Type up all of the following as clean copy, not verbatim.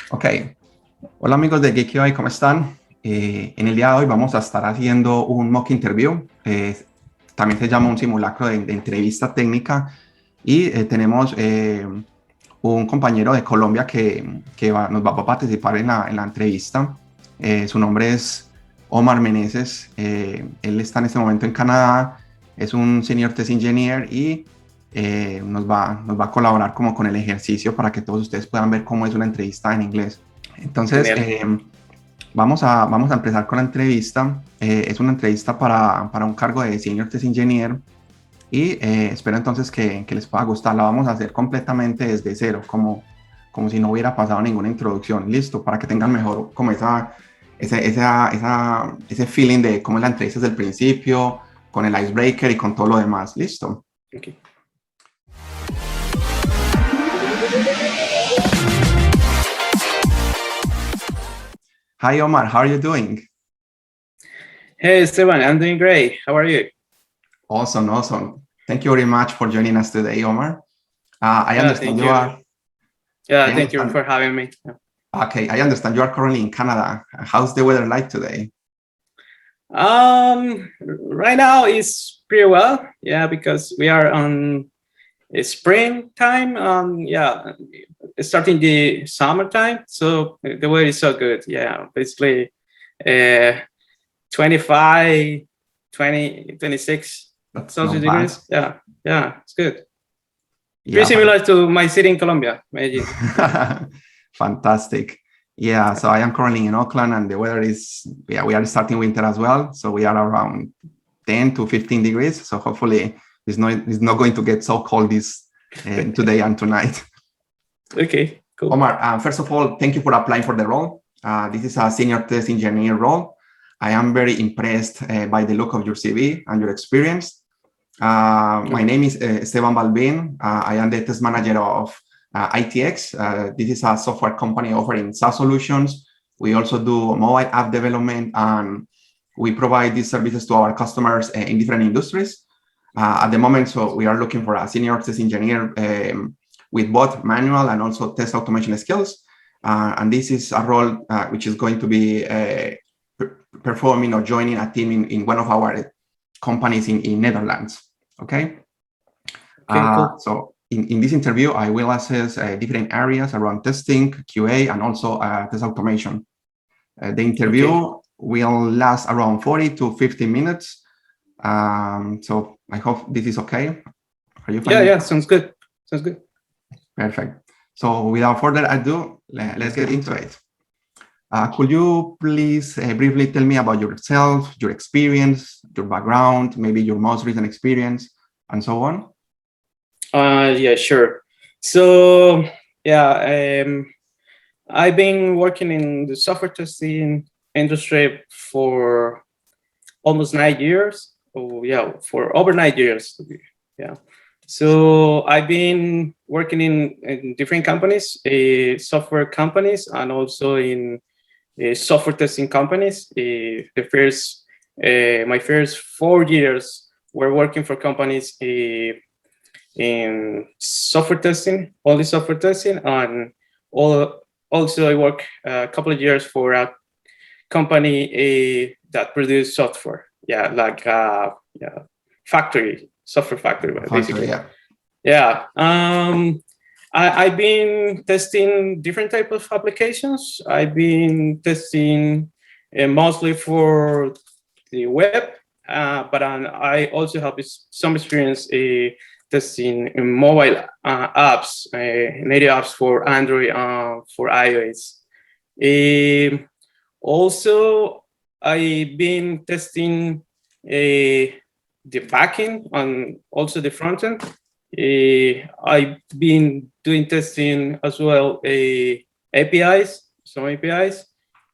Ok, hola amigos de Geek, ¿cómo están? En el día de hoy vamos a estar haciendo un mock interview, también se llama un simulacro de entrevista técnica y tenemos un compañero de Colombia que nos va a participar en la entrevista. Su nombre es Omar Meneses, él está en este momento en Canadá, es un senior test engineer y nos va a colaborar como con el ejercicio para que todos ustedes puedan ver cómo es una entrevista en inglés. Entonces, Genial. vamos a empezar con la entrevista. Es una entrevista para un cargo de Senior Test Engineer y espero entonces que les pueda gustar. La vamos a hacer completamente desde cero, como si no hubiera pasado ninguna introducción. Listo, para que tengan mejor como ese feeling de cómo es la entrevista desde el principio, con el icebreaker y con todo lo demás. Listo. Okay. Hi, Omar. How are you doing? Hey, Esteban, I'm doing great. How are you? Awesome, awesome. Thank you very much for joining us today, Omar. I Yeah, understand thank you you. are. I Yeah, thank you understand. for having me. Okay, I understand you are currently in Canada. How's the weather like today? Right now it's pretty well. Yeah, because we are on springtime. Yeah, starting the summertime. So the weather is so good. Yeah, basically, 25, 20, 26 That's Celsius not bad. degrees. Yeah, it's good. Pretty Yeah, similar to my city in Colombia, Medellin. fantastic. Yeah, so I am currently in Auckland and the weather is, yeah, we are starting winter as well. So we are around 10 to 15 degrees. So hopefully it's not going to get so cold today and tonight. Okay, cool. Omar, first of all, thank you for applying for the role. This is a senior test engineer role. I am very impressed by the look of your CV and your experience. My name is Esteban Balbin. I am the test manager of ITX. This is a software company offering SaaS solutions. We also do mobile app development and we provide these services to our customers in different industries. At the moment, so we are looking for a senior test engineer with both manual and also test automation skills. And this is a role which is going to be performing or joining a team in one of our companies in Netherlands. Okay. Cool. So in this interview, I will assess different areas around testing, QA, and also test automation. The interview will last around 40 to 50 minutes. So I hope this is okay. Are you fine? Yeah, sounds good. Perfect. So without further ado, let's get into it. Could you please briefly tell me about yourself, your experience, your background, maybe your most recent experience, and so on? Yeah, sure. So yeah, I've been working in the software testing industry for almost 9 years. Oh yeah, for over 9 years. Yeah. So I've been working in different companies, software companies, and also in software testing companies. My first 4 years were working for companies in software testing, only software testing, and also I work a couple of years for a company that produce software. Yeah, like software factory, basically. Yeah. I've been testing different type of applications. I've been testing mostly for the web, but I also have some experience testing in mobile apps, native apps for Android, for iOS. Also, I've been testing the backend and also the frontend. I've been doing testing as well, some APIs.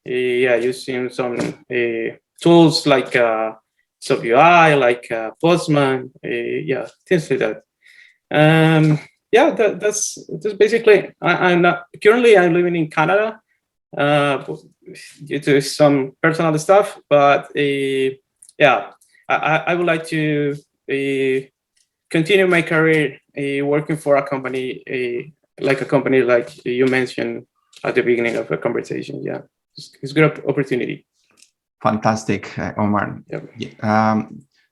Using some tools like SubUI, like Postman, things like that. That's basically. I'm currently living in Canada due to some personal stuff, but I would like to continue my career working for a company like you mentioned, at the beginning of a conversation. Yeah, it's a good opportunity. Fantastic, Omar. Yep.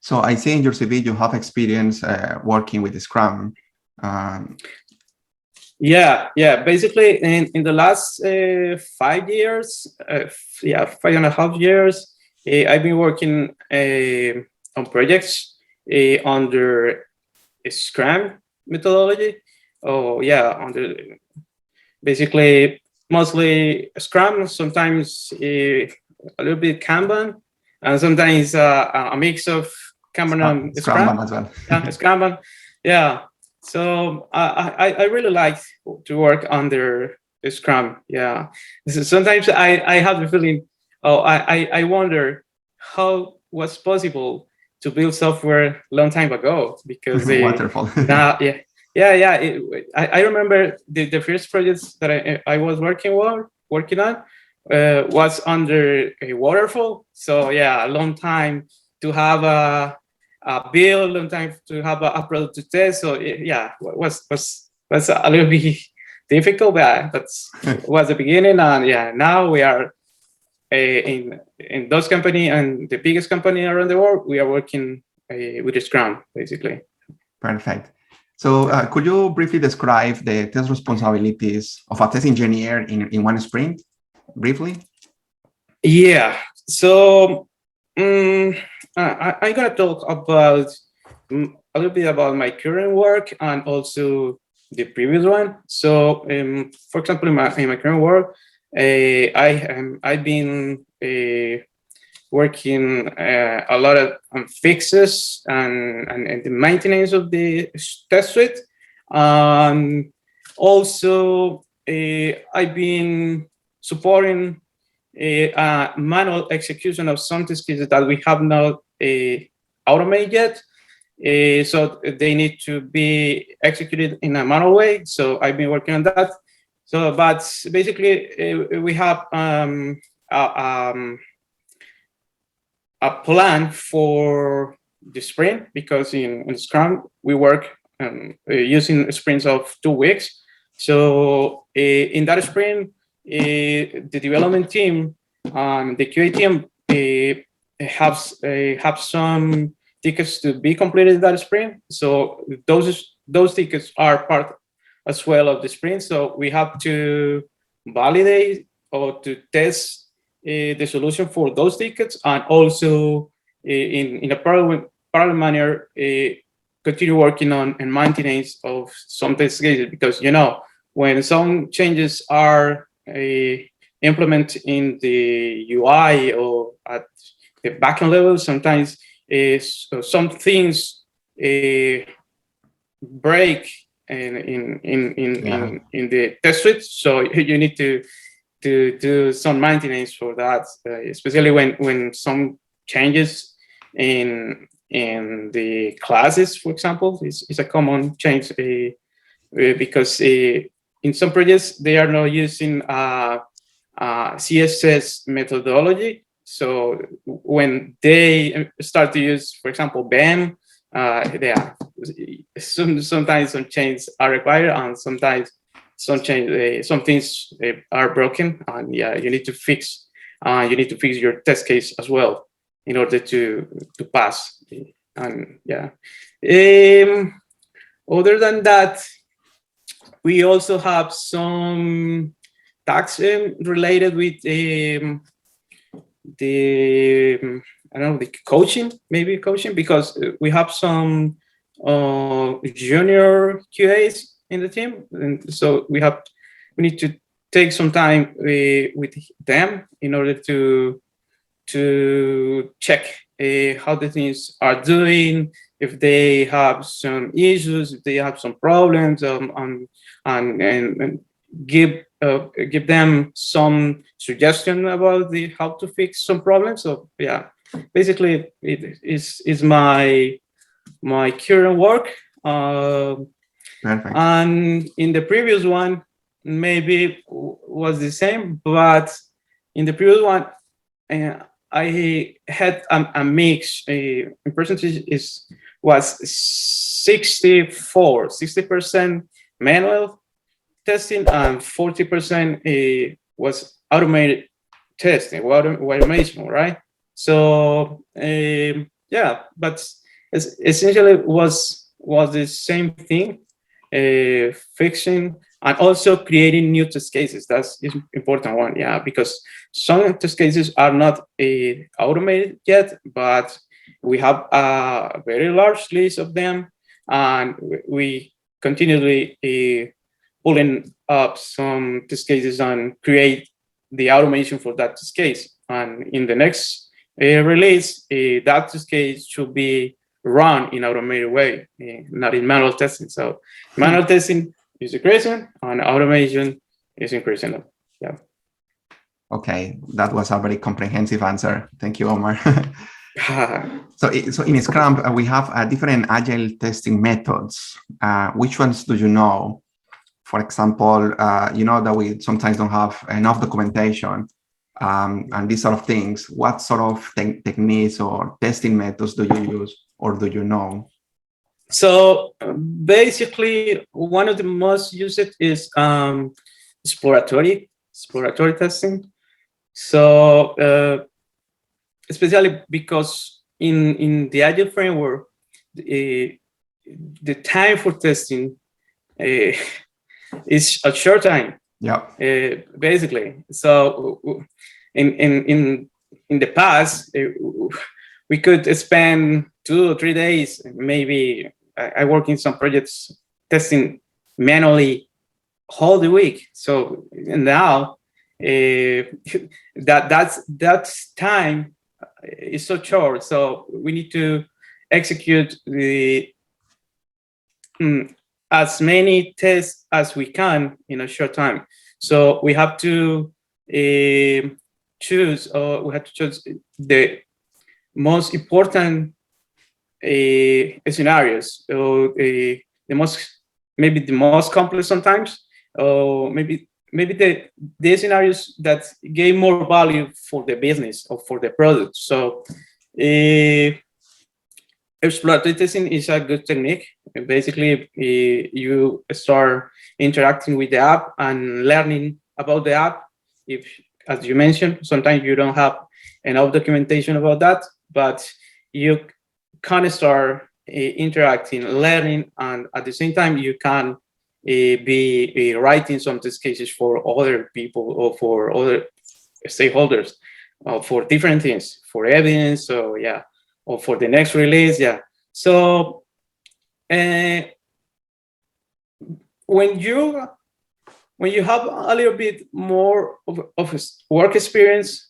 So I see in your CV you have experience working with Scrum. Yeah. Basically, in the last 5 years, 5.5 years, I've been working on projects under a Scrum methodology. Under basically mostly Scrum, sometimes a little bit Kanban, and sometimes a mix of Kanban and Scrum as well. Kanban. Yeah. So I really like to work under Scrum. Yeah. Sometimes I have the feeling, I wonder how was possible to build software long time ago, because waterfall. I remember the first projects that I was working on was under a waterfall. So yeah, a long time to have a build, long time to have a product to test. So was a little bit difficult, but that was the beginning. And now we are in those company, and the biggest company around the world, we are working with Scrum, basically. Perfect. So could you briefly describe the test responsibilities of a test engineer in one sprint, briefly? Yeah. So I'm going to talk about a little bit about my current work and also the previous one. So, for example, in my current work, I've been working a lot on fixes and the maintenance of the test suite. Also, I've been supporting a manual execution of some test cases that we have not automated yet. So they need to be executed in a manual way. So I've been working on that. So, but basically, we have a plan for the sprint, because in Scrum we work using sprints of 2 weeks. So in that sprint, the development team and the QA team have some tickets to be completed in that sprint. So those tickets are part as well of the sprint. So we have to validate or to test the solution for those tickets, and also in a parallel manner continue working on and maintenance of some test cases, because when some changes are implemented in the UI or at the backend level, sometimes some things break in the test suite. So you need to do some maintenance for that, especially when some changes in the classes, for example, is a common change, because in some projects they are not using CSS methodology. So when they start to use, for example, BEM, sometimes some changes are required, and sometimes some things are broken, and you need to fix your test case as well in order to pass. And other than that, we also have some tasks related with the coaching, because we have some junior QAs in the team, and so we need to take some time with them in order to check how the things are doing, if they have some issues, if they have some problems, and give them some suggestion about how to fix some problems. So basically it is my current work. Perfect. And in the previous one, maybe was the same, but in the previous one, I had a mix. In percentage was 60% manual testing, and 40% was automated testing, automation, right? So yeah, but essentially was the same thing, fixing and also creating new test cases. That's an important one, yeah, because some test cases are not automated yet, but we have a very large list of them, and we continually pulling up some test cases and create the automation for that test case. And in the next release, that test case should be run in automated way, not in manual testing. So manual testing is decreasing and automation is increasing. Yeah. Okay, that was a very comprehensive answer. Thank you, Omar. So in Scrum, we have different agile testing methods. Which ones do you know? For example, you know that we sometimes don't have enough documentation and these sort of things. What sort of techniques or testing methods do you use or do you know? So basically, one of the most used is exploratory testing. So especially because in the Agile framework, the time for testing is a short time. Yeah. Basically, so in the past, we could spend 2 or 3 days. Maybe I work in some projects testing manually all the week. So now that's time is so short. So we need to execute as many tests as we can in a short time. So we have to choose the most important scenarios, or the most complex sometimes, or maybe the scenarios that gave more value for the business or for the product. So exploratory testing is a good technique. Basically, you start interacting with the app and learning about the app. If, as you mentioned, sometimes you don't have enough documentation about that, but you can start interacting, learning, and at the same time, you can be writing some test cases for other people or for other stakeholders for different things, for evidence, so yeah, or for the next release, yeah. So when you have a little bit more of work experience,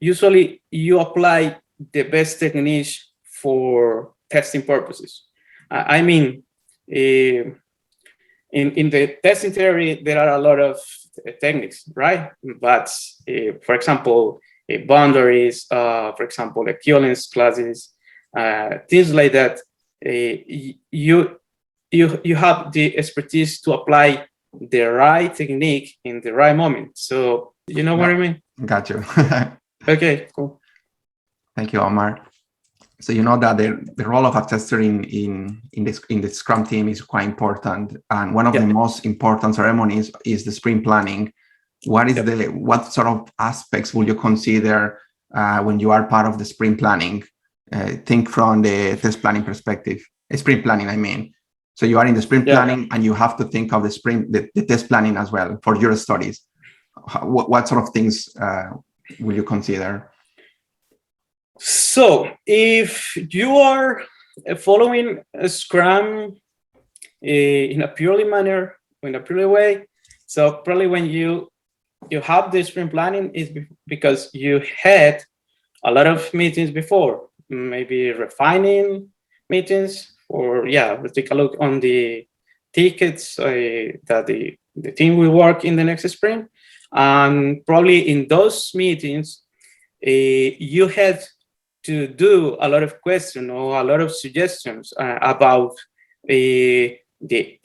usually you apply the best techniques for testing purposes. I mean, in the testing theory, there are a lot of techniques, right? But for example, boundaries, for example, equivalence classes, things like that. You have the expertise to apply the right technique in the right moment. So you know what I mean? Got you. Okay, cool. Thank you, Omar. So you know that the role of a tester in the Scrum team is quite important, and one of the most important ceremonies is the sprint planning. What is what sort of aspects will you consider when you are part of the sprint planning? Think from the test planning perspective. Sprint planning, I mean. So you are in the sprint planning, and you have to think of the test planning as well for your studies. What sort of things will you consider? So if you are following a Scrum in a purely way, so probably when you have the sprint planning is because you had a lot of meetings before, maybe refining meetings, or let's take a look on the tickets that the team will work in the next sprint. And probably in those meetings, you had to do a lot of questions or a lot of suggestions about the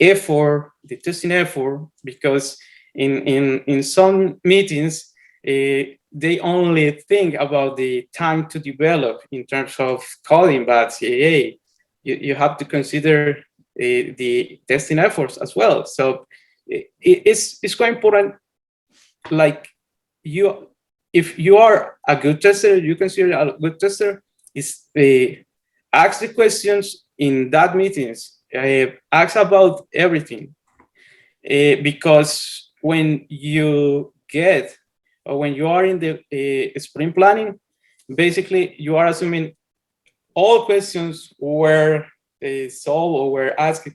effort, the testing effort, because in some meetings, they only think about the time to develop in terms of coding, but you have to consider the testing efforts as well. So it's quite important. Like if you are a good tester, you consider a good tester, is ask the questions in that meetings, ask about everything, because when you are in the sprint planning, basically you are assuming all questions were solved or were asked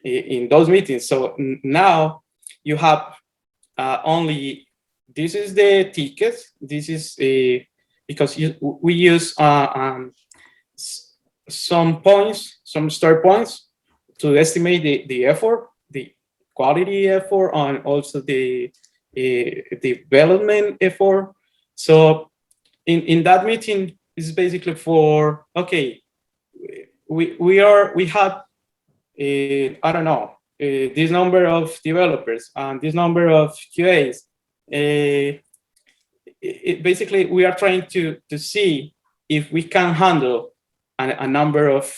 in those meetings. So now you have only, this is the ticket, this is because we use some points, some start points to estimate the effort, the quality effort, and also the development effort. So in that meeting is basically for, okay, we have I don't know, this number of developers and this number of QAs. Basically we are trying to see if we can handle a number of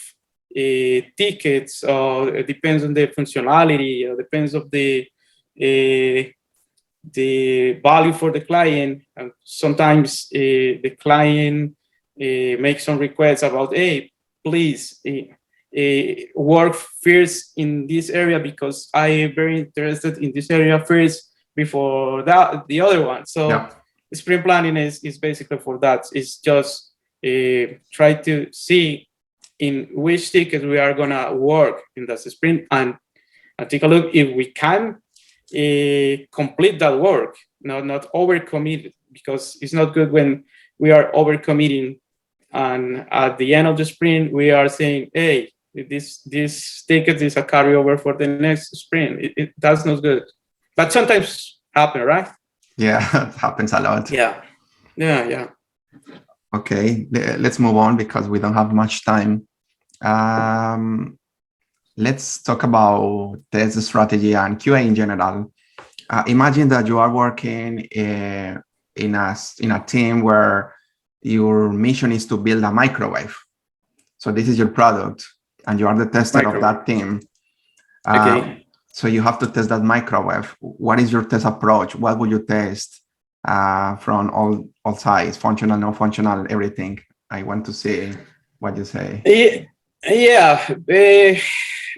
tickets, or it depends on the functionality, or depends of the value for the client. And sometimes the client makes some requests about, hey, please work first in this area because I am very interested in this area first before that the other one. So yeah. Sprint planning is basically for that. It's just try to see in which tickets we are gonna work in that sprint, and take a look if we can complete that work, not overcommit, because it's not good when we are overcommitting and at the end of the sprint we are saying, hey, this ticket is a carryover for the next sprint. That's not good, but sometimes happen, right? Yeah, it happens a lot. Yeah. Okay, let's move on because we don't have much time. Let's talk about test strategy and QA in general. Imagine that you are working in a team where your mission is to build a microwave. So this is your product and you are the tester of that team. Okay. So you have to test that microwave. What is your test approach? What would you test from all sides, functional, non-functional, everything? I want to see what you say. Yeah.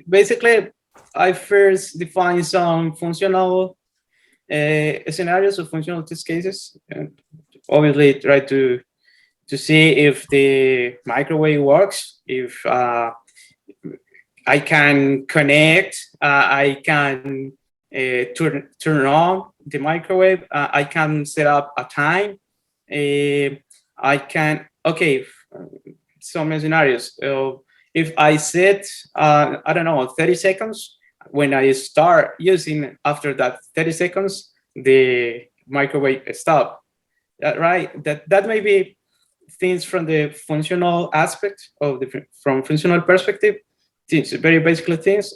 Basically, I first define some functional scenarios or functional test cases, and obviously try to see if the microwave works, if I can connect, I can turn on the microwave, I can set up a time, I can, okay, some scenarios. If I set, I don't know, 30 seconds, when I start using, after that 30 seconds, the microwave stop. Right? That may be things from the functional aspect of from functional perspective. Things, very basically things.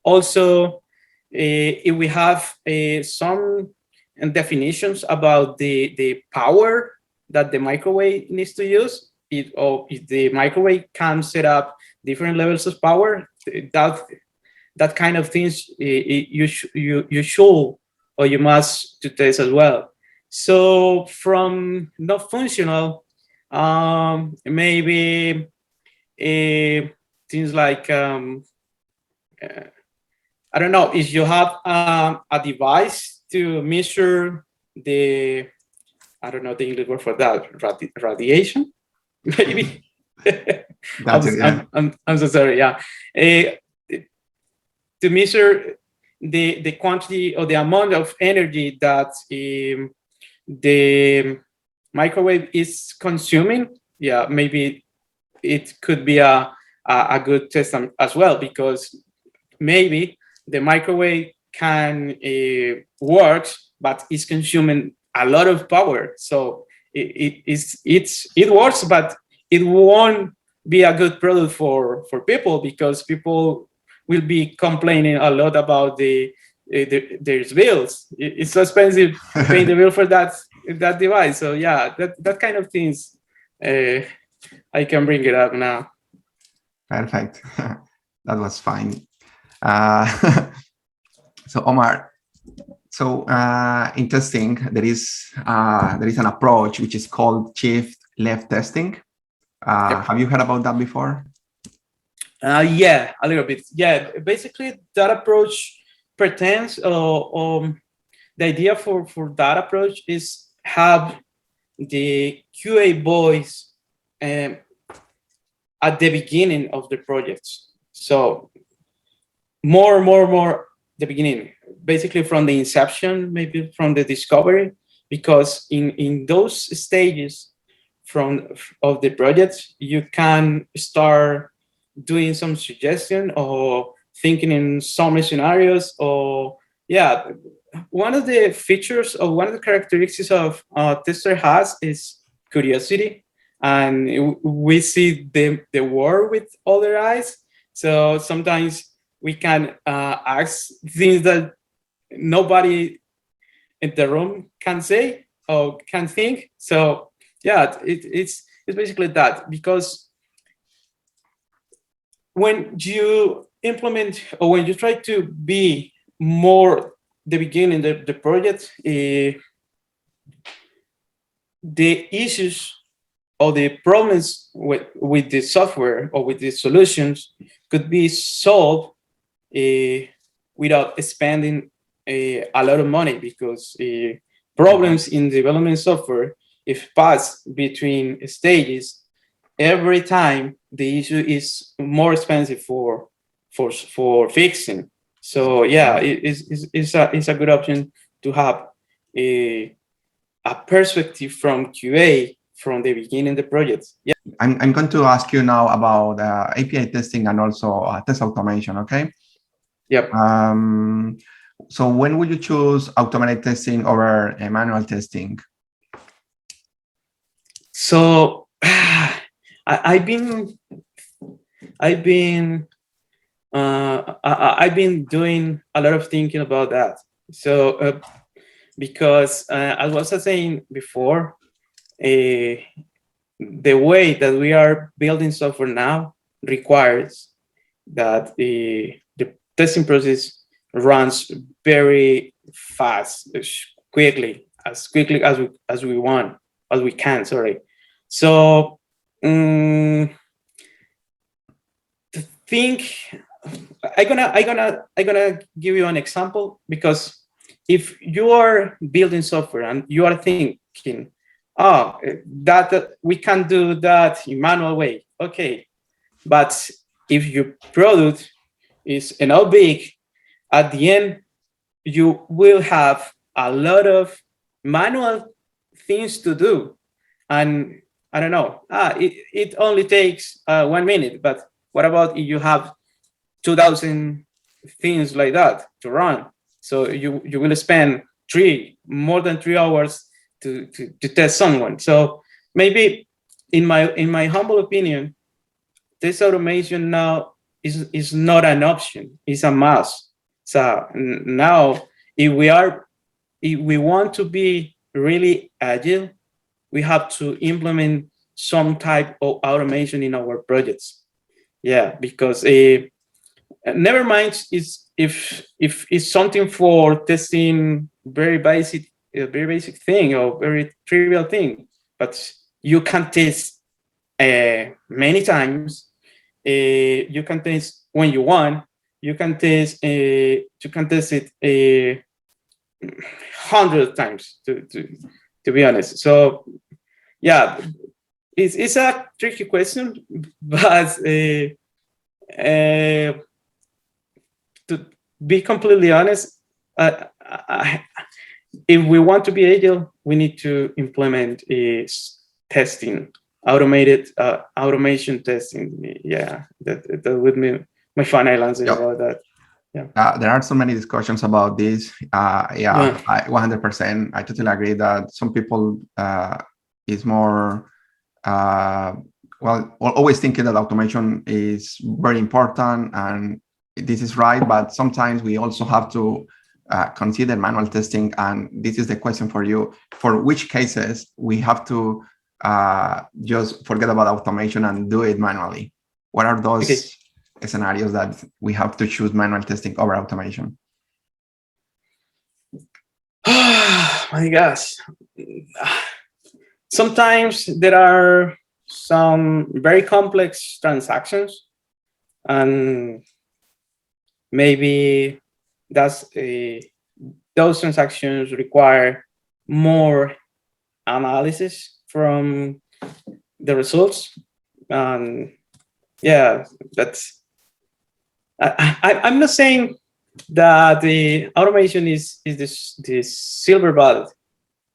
Also, if we have some definitions about the power that the microwave needs to use, if the microwave can set up different levels of power, that kind of things you should or you must to test as well. So from not functional, maybe things like I don't know, if you have a device to measure the, I don't know the English word for that, radiation, maybe. I'm so sorry. Yeah, to measure the quantity or the amount of energy that the microwave is consuming. Yeah, maybe it could be a good test as well, because maybe the microwave can work, but it's consuming a lot of power. So it works, but it won't be a good product for people, because people will be complaining a lot about their bills. It's so expensive paying the bill for that device. So yeah, that kind of things I can bring it up now. Perfect. That was fine. So Omar, so in testing, there is an approach which is called shift left testing. Yep. Have you heard about that before? Yeah, a little bit. Yeah, basically that approach pretends, the idea for that approach is have the QA voice at the beginning of the projects. So more the beginning, basically from the inception, maybe from the discovery, because in those stages of the project, you can start doing some suggestion or thinking in some scenarios. Or yeah, one of the features or one of the characteristics of tester has is curiosity, and we see the world with other eyes. So sometimes we can ask things that nobody in the room can say or can think. So yeah, it's basically that, because when you implement or when you try to be more the beginning of the project, the issues or the problems with the software or with the solutions could be solved without spending a lot of money, because problems in development software, if passed between stages, every time the issue is more expensive for fixing. So yeah, it's a good option to have a perspective from QA from the beginning of the project. Yeah. I'm going to ask you now about API testing and also test automation, okay? Yep. So when would you choose automated testing over manual testing? So I've been doing a lot of thinking about that. So because as I was saying before, the way that we are building software now requires that the testing process runs very fast, quickly as we can. Sorry. So to think, I'm gonna give you an example, because if you are building software and you are thinking, that we can do that in manual way, okay, but if your product is enough big, at the end you will have a lot of manual things to do, and I don't know, it only takes 1 minute, but what about if you have 2,000 things like that to run? So you will spend more than 3 hours to test someone. So maybe in my humble opinion, test automation now is not an option, it's a must. So now if we want to be really agile, we have to implement some type of automation in our projects. Yeah, because never mind if it's something for testing very basic thing or very trivial thing, but you can test many times. You can test when you want. You can test it 100 times to be honest. So yeah, it's a tricky question, but to be completely honest, if we want to be agile, we need to implement testing, automated automation testing. Yeah, that would be my final answer about that. Yeah. There are so many discussions about this. Yeah. 100%. I totally agree that some people is more always thinking that automation is very important, and this is right, but sometimes we also have to consider manual testing. And this is the question for you: for which cases we have to just forget about automation and do it manually? What are those scenarios that we have to choose manual testing over automation? My gosh. Sometimes there are some very complex transactions, and maybe those transactions require more analysis from the results. And yeah, I'm not saying that the automation is this silver bullet.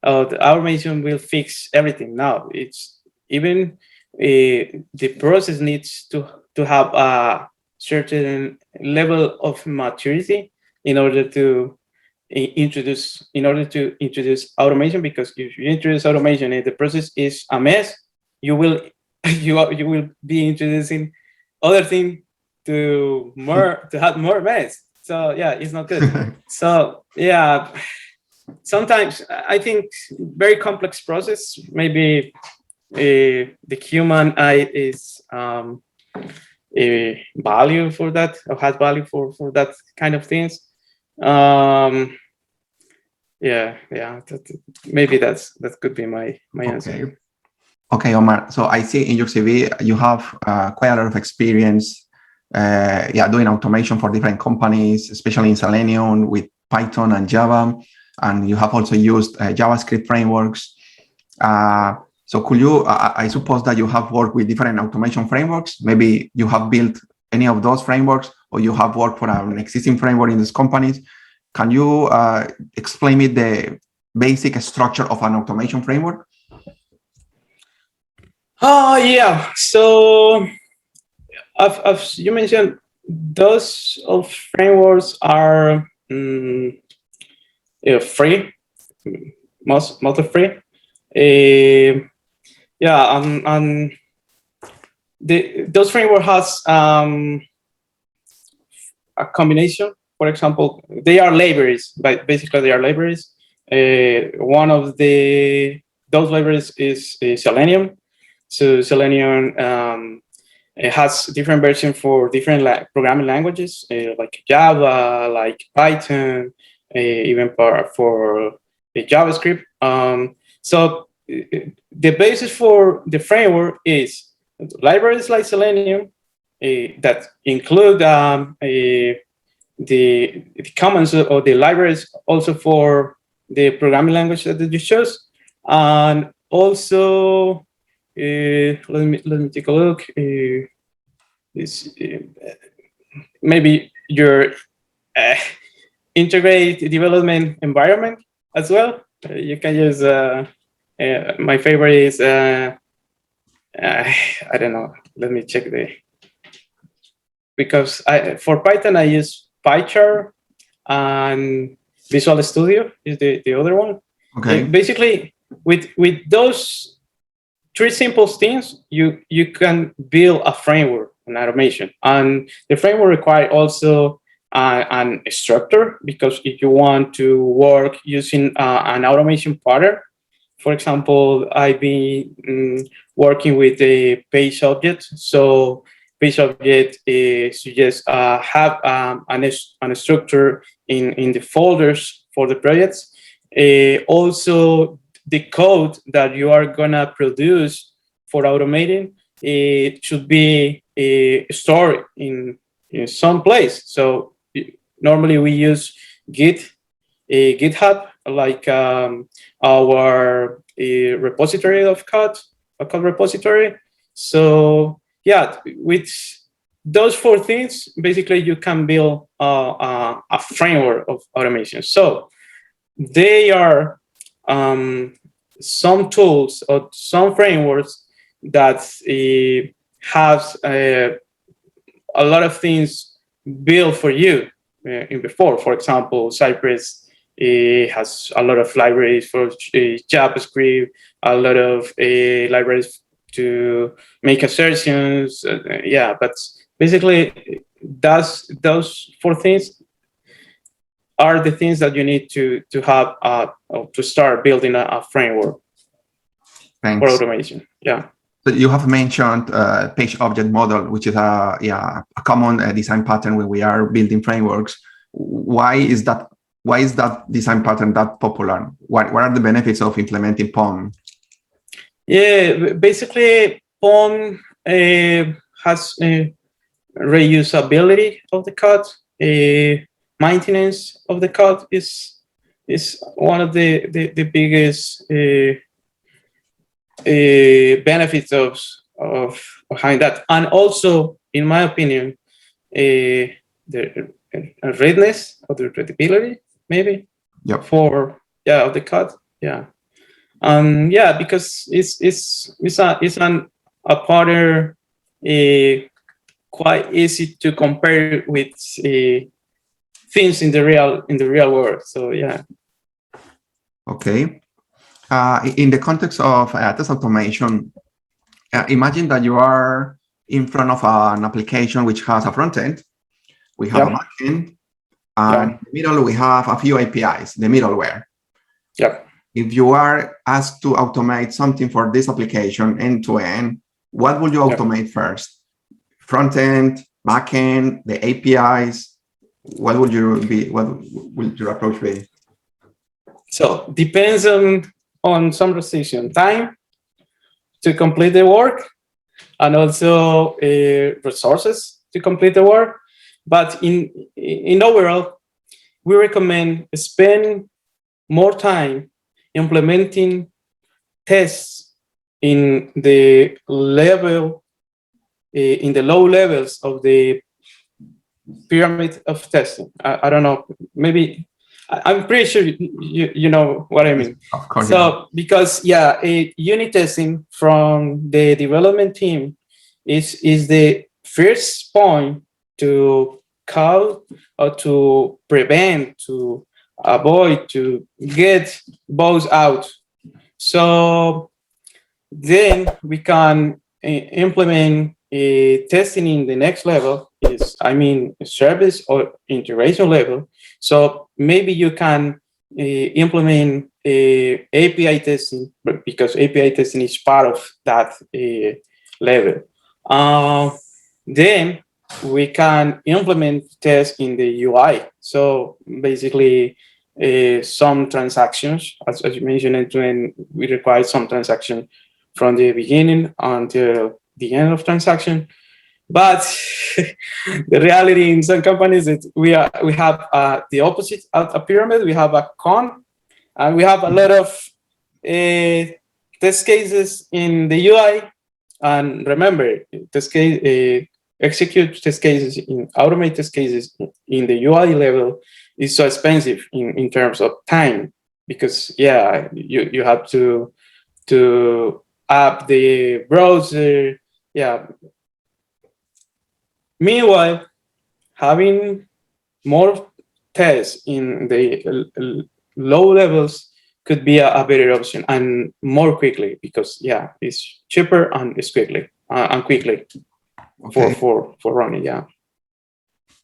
The automation will fix everything. No, it's even the process needs to have a certain level of maturity in order to introduce automation. Because if you introduce automation and the process is a mess, you will be introducing other things to have more mess. So yeah, it's not good. So yeah, sometimes I think very complex process, maybe the human eye is a value for that, or has value for that kind of things. Maybe that could be my answer. Okay, Omar. So I see in your CV you have quite a lot of experience, doing automation for different companies, especially in Selenium with Python and Java, and you have also used JavaScript frameworks. So could you? I suppose that you have worked with different automation frameworks. Maybe you have built any of those frameworks, or you have worked for an existing framework in these companies. Can you explain me the basic structure of an automation framework? Oh yeah. So as you mentioned, those frameworks are free, most are free. Those framework has a combination. For example, they are libraries, but basically they are libraries. One of those libraries is Selenium. So Selenium it has different versions for different programming languages, like Java, like Python, even for the JavaScript. So the basis for the framework is libraries like Selenium that include the commons or the libraries also for the programming language that you chose, and also let me take a look. Maybe your integrate development environment as well. You can use my favorite is I don't know. Let me check because for Python I use PyCharm, and Visual Studio is the other one. Okay. Basically, with those three simple things, you can build a framework, an automation, and the framework requires also an structure, because if you want to work using an automation pattern, for example, I've been working with a page object. So page object is you just have a structure in the folders for the projects. Also, the code that you are gonna produce for automating, it should be stored in some place. So normally we use GitHub, like our repository of code, a code repository. So yeah, with those four things, basically you can build a framework of automation. So they are some tools or some frameworks that has a lot of things built for you in before. For example, Cypress has a lot of libraries for JavaScript, a lot of libraries to make assertions. But basically, those four things are the things that you need to have to start building a framework for automation. Yeah. So you have mentioned page object model, which is a common design pattern when we are building frameworks. Why is that design pattern that popular? What are the benefits of implementing POM? Yeah, basically POM has reusability of the code. Maintenance of the code is one of the biggest benefits of behind that, and also, in my opinion, the readiness or the readability, maybe. Yep. Of the code. Yeah. Because it's a pattern quite easy to compare with things in the real world. So yeah. Okay. In the context of test automation, imagine that you are in front of an application which has a front end, we have a back end, and in the middle we have a few APIs, the middleware. Yeah. If you are asked to automate something for this application end to end, what would you automate first? Front end, back end, the APIs? What would your approach be? So depends on some decision, time to complete the work, and also resources to complete the work. But in overall, we recommend spend more time implementing tests in the level, in the low levels of the pyramid of testing. I don't know, maybe I'm pretty sure you know what I mean. Of course. So because unit testing from the development team is the first point to call or to prevent, to avoid, to get bugs out. So then we can implement testing in the next level, service or integration level. So maybe you can implement API testing, because API testing is part of that level. Then we can implement tests in the UI. So basically, some transactions, as you mentioned, when we require some transaction from the beginning until the end of transaction. But the reality in some companies is we have the opposite of a pyramid. We have a con, and we have a lot of test cases in the UI. And remember, execute test cases, automate test cases in the UI level is so expensive in terms of time, because you have to up the browser. Meanwhile, having more tests in the low levels could be a better option, and more quickly, because it's cheaper and it's quickly. For running.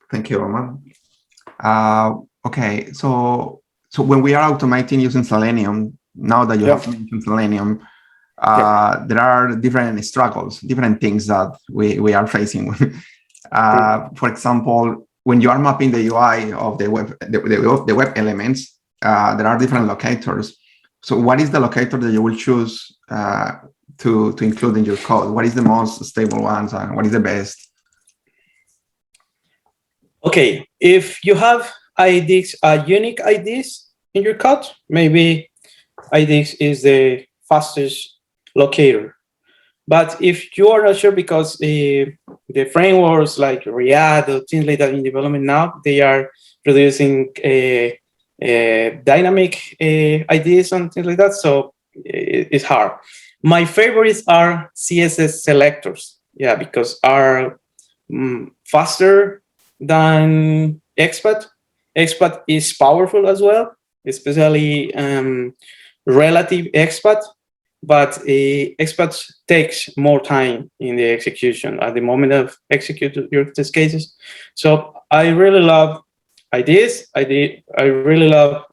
Thank you, Omar. Okay, so when we are automating using Selenium, now that you have mentioned Selenium, there are different struggles, different things that we are facing. For example, when you are mapping the UI of the web elements, there are different locators. So what is the locator that you will choose to include in your code? What is the most stable ones, and what is the best? Okay, if you have IDs, unique IDs in your code, maybe IDs is the fastest locator. But if you are not sure, because the frameworks like React or things like that in development now, they are producing dynamic IDs and things like that, so it's hard. My favorites are CSS selectors, because are faster than XPath. XPath is powerful as well, especially relative XPath, but XPath takes more time in the execution at the moment of execute your test cases. So I really love IDs. I really love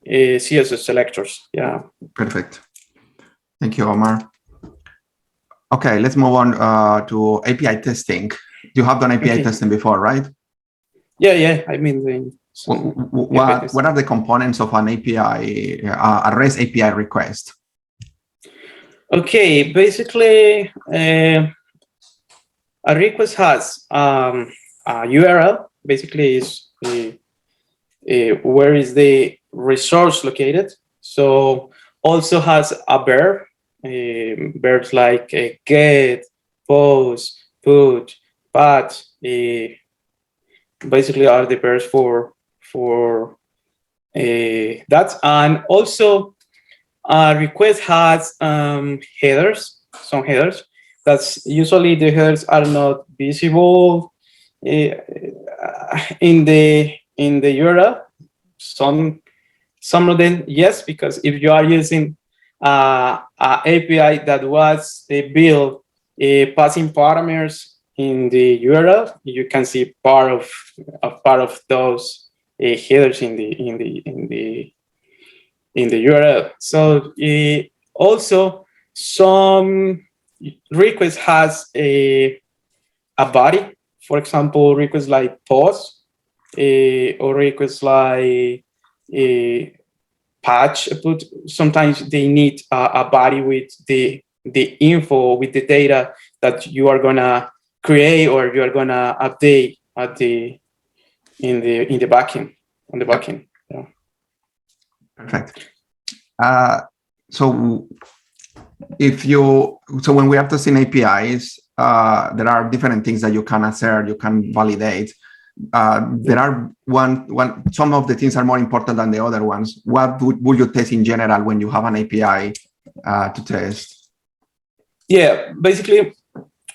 CSS selectors. Perfect. Thank you, Omar. Okay, let's move on to API testing. You have done API testing before, right? Yeah. I've been doing what are the components of an API, a REST API request? Okay, basically, a request has a URL. Basically, is where is the resource located. So also has a verb. Verbs like get, post, put, but basically are the verbs for that. And also request has headers, some headers. That's usually the headers are not visible in the URL. Some of them, yes, because if you are using an API that was built passing parameters in the URL, you can see part of those headers in the URL. So also some request has a body. For example, requests like pause or requests like patch. But sometimes they need a body with the info, with the data that you are gonna create or you are gonna update at the in the backend, on the backend. Yeah. Perfect. So when we are testing APIs, there are different things that you can assert, you can validate. There are some of the things are more important than the other ones. What would you test in general when you have an API to test? Yeah, basically,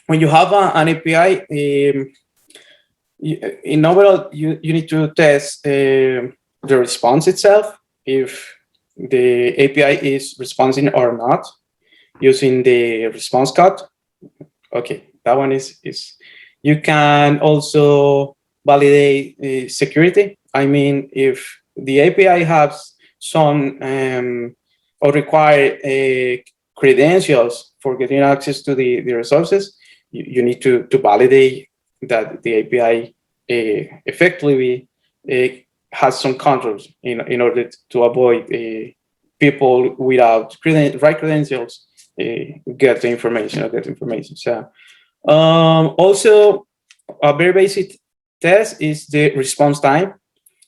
when you have an API, in overall, you need to test the response itself, if the API is responding or not, using the response code. Okay, that one is you can also validate security. I mean, if the API has some or require credentials for getting access to the resources, you need to validate that the API effectively has some controls in order to avoid people without right credentials get the information. So also a very basic test is the response time,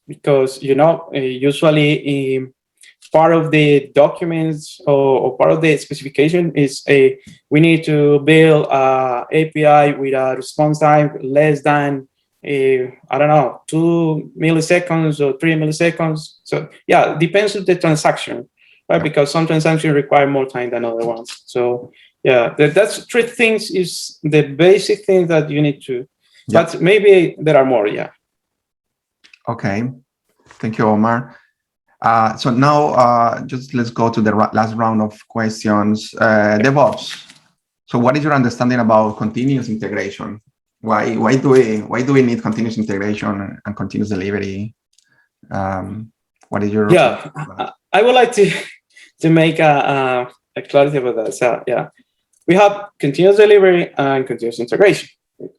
because usually part of the documents or part of the specification is we need to build a API with a response time less than I don't know, 2 milliseconds or 3 milliseconds. So yeah, depends on the transaction, right? Because some transactions require more time than other ones. So yeah, that's three things is the basic thing that you need to, but maybe there are more. Yeah. Okay, thank you, Omar. So now just let's go to the last round of questions. DevOps. So what is your understanding about continuous integration? Why do we need continuous integration and continuous delivery? What is your... Yeah, I would like to make a clarity about that. So yeah, we have continuous delivery and continuous integration.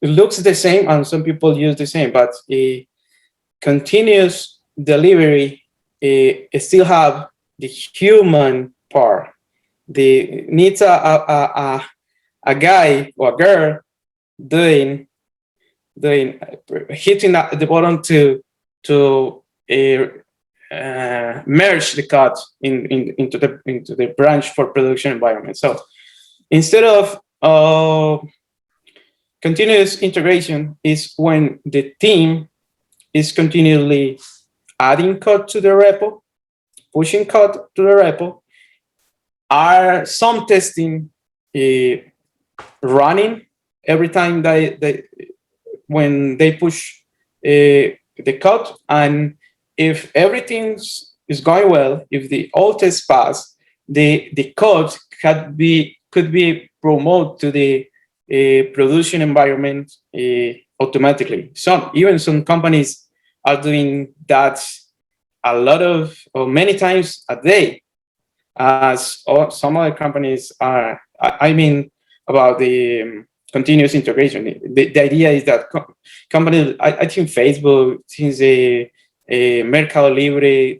It looks the same, and some people use the same, but a continuous delivery still have the human part. The needs a guy or a girl doing hitting the button to merge the code into the branch for production environment. So instead of continuous integration is when the team is continually adding code to the repo, pushing code to the repo, are some testing running every time when they push the code, and if everything is going well, if all tests pass, the code could be promoted to the production environment automatically. Some companies are doing that a lot of, or many times a day, as some other companies are. I mean, about the continuous integration. The idea is that companies, I think Facebook, since Mercado Libre,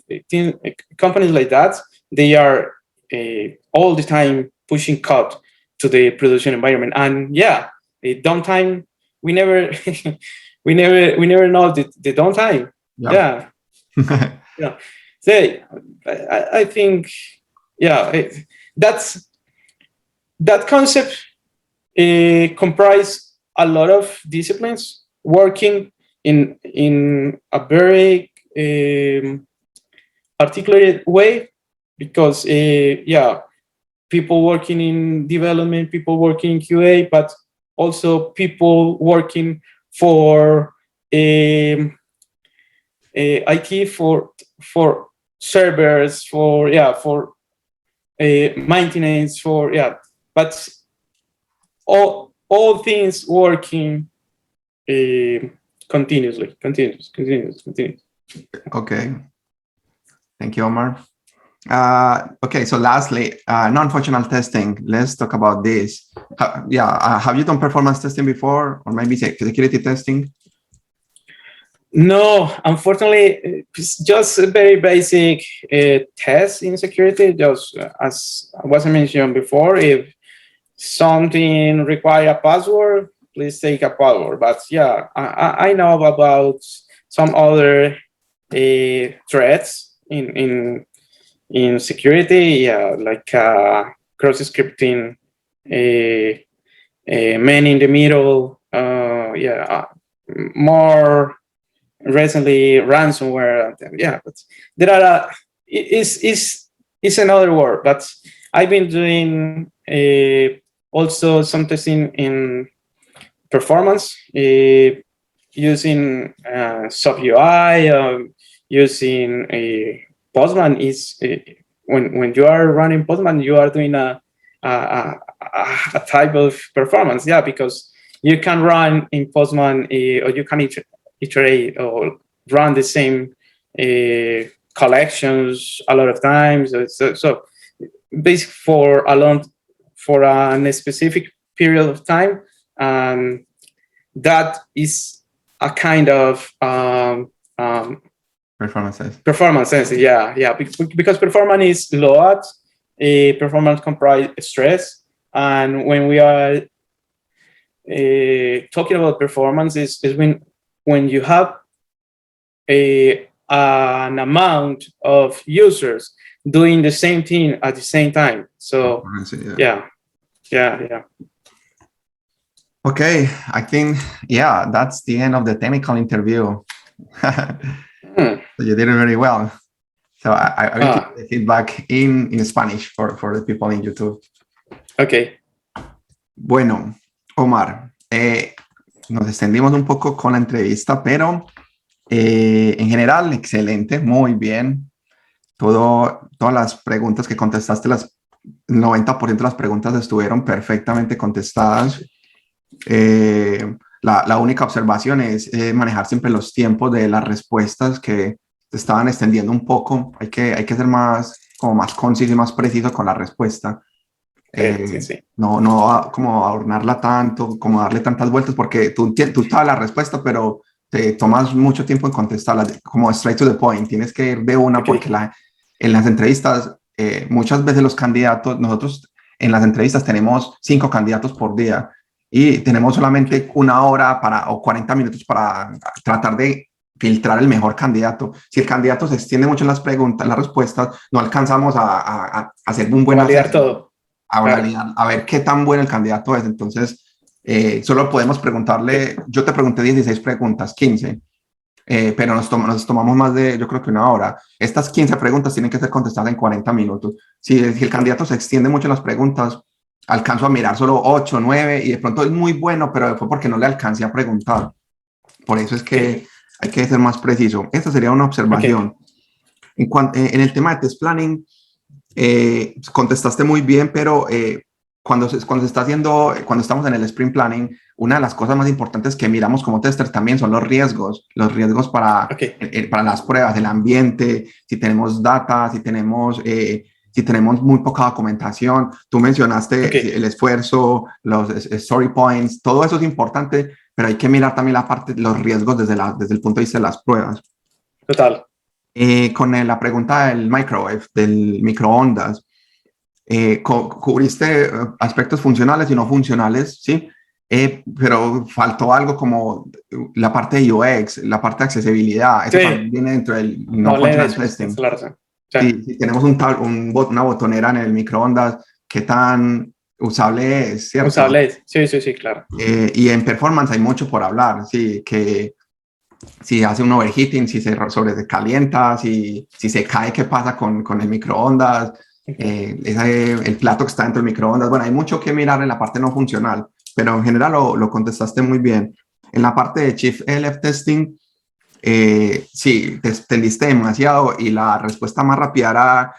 companies like that, they are all the time pushing code to the production environment. And yeah, the downtime, we never we never know the downtime. Yeah. Yeah. So I think, yeah, that concept comprise a lot of disciplines working in a very articulated way, because yeah, people working in development, people working in QA, but also people working for IT, for servers, for maintenance, for but all things working continuously. Okay, thank you, Omar. Okay, so lastly, non-functional testing. Let's talk about this. Have you done performance testing before, or maybe security testing? No, unfortunately, it's just a very basic test in security. Just as was mentioned before, if something requires a password, please take a password. But yeah, I know about some other threats in security, like cross-scripting, man in the middle, more recently ransomware. But there are it's another word. But I've been doing also some testing in performance, using sub UI, using a Postman. Is when you are running Postman, you are doing a type of performance, because you can run in Postman, or you can iterate or run the same collections a lot of times. So basically for a specific period of time, that is a kind of performance sense. Because performance is load, performance comprise stress, and when we are talking about performance, is when you have an amount of users doing the same thing at the same time. So yeah. Okay, I think that's the end of the technical interview. So you did it very well. So I will keep the feedback in Spanish for the people in YouTube. Okay. Bueno, Omar, nos extendimos un poco con la entrevista, pero en general, excelente, muy bien. Todas las preguntas que contestaste, el 90% de las preguntas estuvieron perfectamente contestadas. La única observación es manejar siempre los tiempos de las respuestas, que se estaban extendiendo un poco. Hay que ser más conciso y más preciso con la respuesta. Sí. No como adornarla tanto, como darle tantas vueltas, porque tú sabes la respuesta, pero te tomas mucho tiempo en contestarla, como straight to the point. Tienes que ir de una, porque en las entrevistas, muchas veces los candidatos, nosotros en las entrevistas tenemos 5 candidatos por día y tenemos solamente 1 hora o 40 minutos para tratar de filtrar el mejor candidato. Si el candidato se extiende mucho en las preguntas, las respuestas, no alcanzamos a hacer un buen validar todo. A ver qué tan bueno el candidato es. Entonces, solo podemos preguntarle, yo te pregunté 16 preguntas, 15, pero nos tomamos más de, yo creo que 1 hora. Estas 15 preguntas tienen que ser contestadas en 40 minutos. Si el candidato se extiende mucho en las preguntas, alcanzo a mirar solo 8, 9, y de pronto es muy bueno, pero fue porque no le alcancé a preguntar. Por eso es que hay que ser más preciso. Esta sería una observación. En el tema de test planning, contestaste muy bien, pero cuando estamos en el sprint planning, una de las cosas más importantes que miramos como tester también son los riesgos para las pruebas, el ambiente, si tenemos data, si tenemos si tenemos muy poca documentación. Tú mencionaste el esfuerzo, los story points, todo eso es importante, pero hay que mirar también la parte de los riesgos desde el punto de vista de las pruebas. Total. Con la pregunta del microwave, del microondas, cubriste aspectos funcionales y no funcionales, ¿sí? Pero faltó algo como la parte de UX, la parte de accesibilidad. Eso también viene dentro del no functional testing. Si tenemos una botonera en el microondas, ¿qué tan usable es? ¿Cierto? Usable es, sí, claro. Y en performance hay mucho por hablar, sí, que si hace un overheating, si se sobrecalienta, si se cae, ¿qué pasa con el microondas? El plato que está dentro del microondas. Bueno, hay mucho que mirar en la parte no funcional, pero en general lo contestaste muy bien. En la parte de Chief LF Testing, sí, te extendiste demasiado y la respuesta más rápida era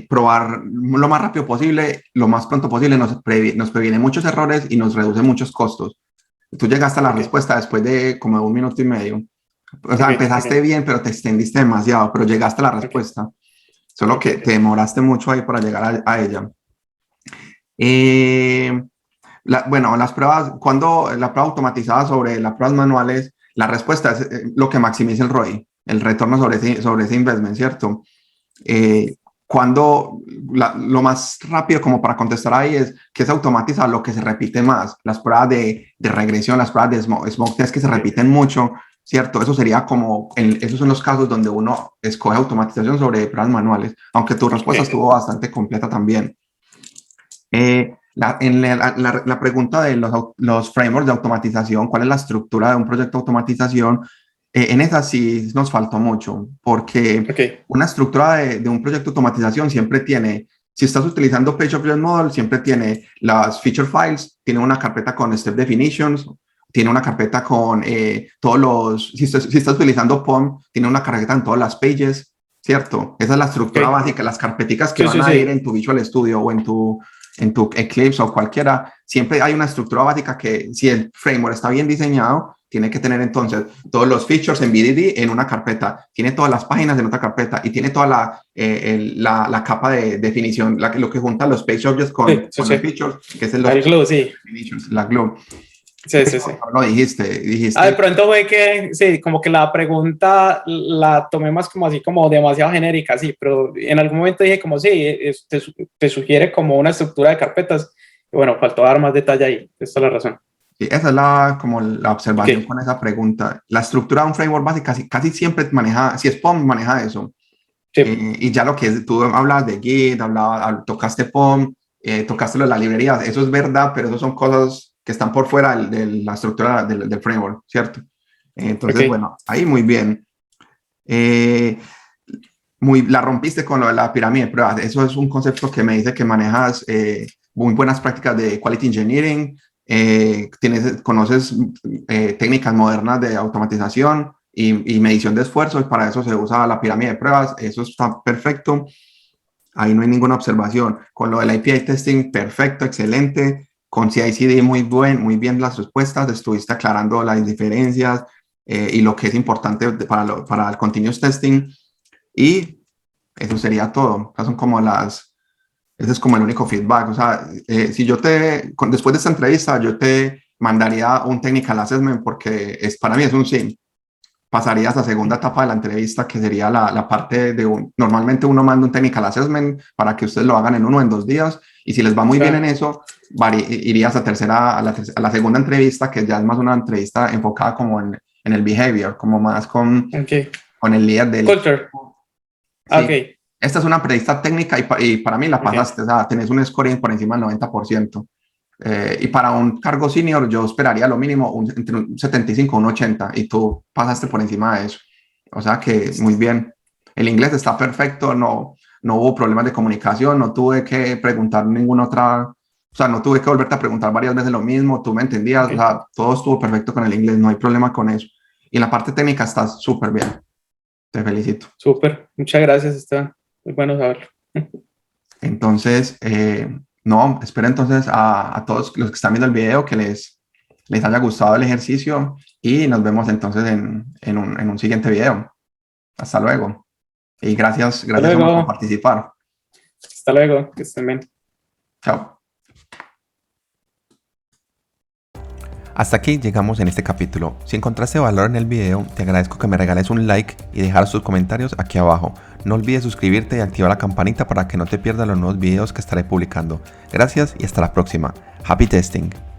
probar lo más rápido posible, lo más pronto posible, nos previene muchos errores y nos reduce muchos costos. Tú llegaste a la respuesta después de como 1 minuto y medio. O sea, empezaste bien, pero te extendiste demasiado, pero llegaste a la respuesta. Solo que te demoraste mucho ahí para llegar a ella. Bueno, las pruebas, cuando la prueba automatizada sobre las pruebas manuales, la respuesta es lo que maximiza el ROI, el retorno sobre ese investment, ¿cierto? Cuando lo más rápido como para contestar ahí es que es automatizar lo que se repite más, las pruebas de regresión, las pruebas de smoke test que se repiten mucho, ¿cierto? Eso sería como, esos son los casos donde uno escoge automatización sobre pruebas manuales, aunque tu respuesta estuvo bastante completa también. La pregunta de los frameworks de automatización, ¿cuál es la estructura de un proyecto de automatización? En esa sí nos faltó mucho, porque una estructura de un proyecto de automatización siempre tiene, si estás utilizando Page Object Model, siempre tiene las feature files, tiene una carpeta con step definitions, tiene una carpeta con todos los, si estás utilizando POM, tiene una carpeta en todas las pages, ¿cierto? Esa es la estructura básica, las carpeticas que van a ir en tu Visual Studio o en tu Eclipse o cualquiera, siempre hay una estructura básica que si el framework está bien diseñado, tiene que tener entonces todos los features en BDD en una carpeta, tiene todas las páginas en otra carpeta y tiene toda la capa de definición, lo que junta los page objects con los features, que es el glue, la glue. Sí. Lo dijiste. De pronto fue que, sí, como que la pregunta la tomé más como así, como demasiado genérica, sí, pero en algún momento dije como sí, te sugiere como una estructura de carpetas. Y bueno, faltó dar más detalle ahí, esta es la razón. Sí, esa es como la observación con esa pregunta. La estructura de un framework básico casi siempre maneja, si es POM, maneja eso. Sí. Y ya lo que tú hablabas de Git, tocaste POM, tocaste lo de la librería, eso es verdad, pero eso son cosas que están por fuera de la estructura del framework, ¿cierto? Entonces, bueno, ahí muy bien. La rompiste con lo de la pirámide de pruebas. Eso es un concepto que me dice que manejas muy buenas prácticas de quality engineering, conoces técnicas modernas de automatización y medición de esfuerzo, y para eso se usa la pirámide de pruebas. Eso está perfecto. Ahí no hay ninguna observación. Con lo del API testing, perfecto, excelente. Con CI/CD, muy bien las respuestas. Estuviste aclarando las diferencias y lo que es importante para el continuous testing. Y eso sería todo. Esas son como ese es como el único feedback. O sea, si después de esta entrevista, yo te mandaría un technical assessment porque para mí es un sí. Pasarías a la segunda etapa de la entrevista, que sería la parte normalmente uno manda un technical assessment para que ustedes lo hagan en 1 o en 2 días, y si les va muy bien en eso, irías a la segunda entrevista, que ya es más una entrevista enfocada como en el behavior, como más con el líder del culture. Sí. Esta es una entrevista técnica y para mí la pasaste, o sea, tenés un scoring por encima del 90%. Y para un cargo senior yo esperaría lo mínimo entre un 75 y un 80, y tú pasaste por encima de eso. O sea que muy bien. El inglés está perfecto, no hubo problemas de comunicación, no tuve que preguntar ninguna otra, o sea, no tuve que volverte a preguntar varias veces lo mismo, tú me entendías, o sea, todo estuvo perfecto con el inglés, no hay problema con eso. Y en la parte técnica estás súper bien. Te felicito. Súper, muchas gracias, está muy bueno saberlo. Entonces, espero entonces a todos los que están viendo el video que les haya gustado el ejercicio, y nos vemos entonces en un siguiente video. Hasta luego. Y gracias por participar. Hasta luego, que estén bien. Chao. Hasta aquí llegamos en este capítulo. Si encontraste valor en el video, te agradezco que me regales un like y dejar tus comentarios aquí abajo. No olvides suscribirte y activar la campanita para que no te pierdas los nuevos videos que estaré publicando. Gracias y hasta la próxima. Happy testing.